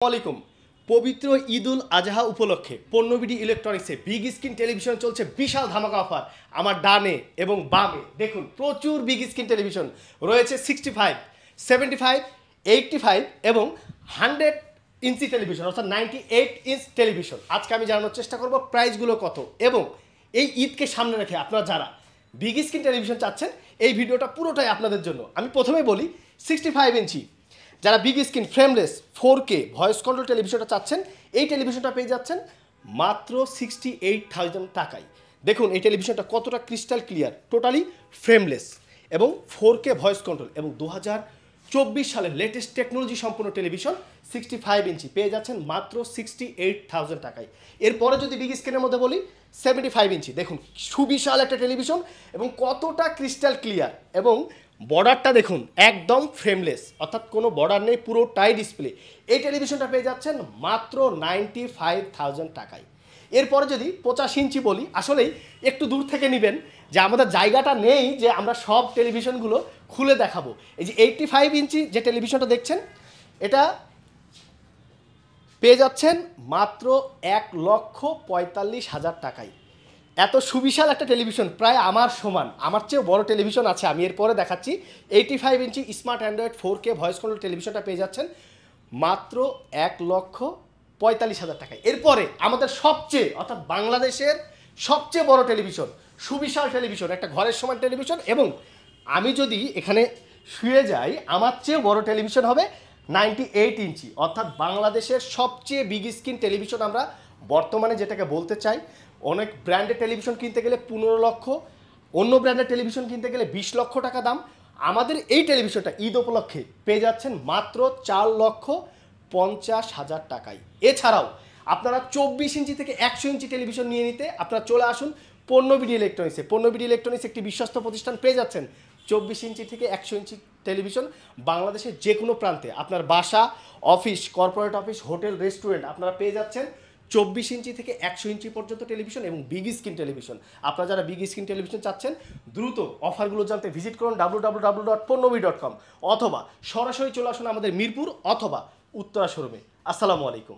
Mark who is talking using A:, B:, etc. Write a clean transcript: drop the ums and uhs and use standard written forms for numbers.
A: আসসালামাইকুম। পবিত্র ঈদুল আজহা উপলক্ষে পণ্যবিডি ইলেকট্রনিক্সে বিগ স্ক্রিন টেলিভিশন চলছে বিশাল ধামাকা অফার। আমার ডানে এবং বামে দেখুন প্রচুর বিগ স্ক্রিন টেলিভিশন রয়েছে। 65, 75, 85 এবং 100 ইঞ্চি টেলিভিশন অর্থাৎ 98 ইঞ্চ টেলিভিশন। আজকে আমি জানানোর চেষ্টা করব প্রাইসগুলো কত এবং এই ঈদকে সামনে রেখে আপনারা যারা বিগ স্ক্রিন টেলিভিশন চাচ্ছেন এই ভিডিওটা পুরোটাই আপনাদের জন্য। আমি প্রথমেই বলি 65 ইঞ্চি যারা big screen frameless 4K voice control টেলিভিশনটা চাচ্ছেন এই টেলিভিশনটা পেয়ে যাচ্ছেন মাত্র 68,000 টাকায়। দেখুন এই টেলিভিশনটা কতটা ক্রিস্টাল ক্লিয়ার, টোটালি ফ্রেমলেস এবং 4K ভয়েস কন্ট্রোল এবং 2024 সালের লেটেস্ট টেকনোলজি সম্পন্ন টেলিভিশন 65 ইঞ্চি পেয়ে যাচ্ছেন মাত্র 68,000 টাকায়। এরপরে যদি বিগ স্ক্রিনের মধ্যে বলি 75 ইঞ্চি, দেখুন সুবিশাল একটা টেলিভিশন এবং কতটা ক্রিস্টাল ক্লিয়ার এবং বর্ডারটা দেখুন একদম ফ্রেমলেস অর্থাৎ কোনো বর্ডার নেই, পুরোটাই ডিসপ্লে। এই টেলিভিশনটা পেয়ে যাচ্ছেন মাত্র 95,000 টাকায়। এরপরে যদি 85 ইঞ্চি বলি, আসলেই একটু দূর থেকে নেবেন যে আমাদের জায়গাটা নেই যে আমরা সব টেলিভিশনগুলো খুলে দেখাবো। এই যে 85 ইঞ্চি যে টেলিভিশনটা দেখছেন এটা পেয়ে যাচ্ছেন মাত্র 1,45,000 টাকায়। এত সুবিশাল একটা টেলিভিশন প্রায় আমার সমান, আমার চেয়েও বড় টেলিভিশন আছে, আমি এরপরে দেখাচ্ছি। 85 ইঞ্চি smart Android 4K voice control টেলিভিশনটা পেয়ে যাচ্ছেন মাত্র 1,45,000 টাকায়। এরপরে আমাদের সবচেয়ে অর্থাৎ বাংলাদেশের সবচেয়ে বড় টেলিভিশন, সুবিশাল টেলিভিশন, একটা ঘরের সমান টেলিভিশন এবং আমি যদি এখানে শুয়ে যাই আমার চেয়ে বড় টেলিভিশন হবে 98 ইঞ্চি অর্থাৎ বাংলাদেশের সবচেয়ে বিগ স্ক্রিন টেলিভিশন। আমরা বর্তমানে যেটাকে বলতে চাই, অনেক ব্র্যান্ডের টেলিভিশন কিনতে গেলে 15 লক্ষ, অন্য ব্র্যান্ডের টেলিভিশন কিনতে গেলে 20 লক্ষ টাকা দাম। আমাদের এই টেলিভিশনটা ঈদ উপলক্ষে পেয়ে যাচ্ছেন মাত্র 4,50,000 টাকায়। এছাড়াও আপনারা 24 ইঞ্চি থেকে 100 ইঞ্চি টেলিভিশন নিয়ে নিতে আপনারা চলে আসুন পণ্যবিডি ইলেকট্রনিক্সে। পণ্যবিডি ইলেকট্রনিক্স একটি বিশ্বস্ত প্রতিষ্ঠান, পেয়ে যাচ্ছেন 24 ইঞ্চি থেকে 100 ইঞ্চি টেলিভিশন বাংলাদেশের যে কোনো প্রান্তে। আপনার বাসা, office, corporate office, hotel, restaurant আপনারা পেয়ে যাচ্ছেন 24 ইঞ্চি থেকে 100 ইঞ্চি পর্যন্ত টেলিভিশন এবং বিগ স্ক্রিন টেলিভিশন। আপনারা যারা বিগ স্ক্রিন টেলিভিশন চাচ্ছেন দ্রুত অফারগুলো জানতে ভিজিট করুন www.ponnobidi.com অথবা সরাসরি চলে আসুন আমাদের মিরপুর অথবা উত্তরা শোরুমে। আসসালামু আলাইকুম।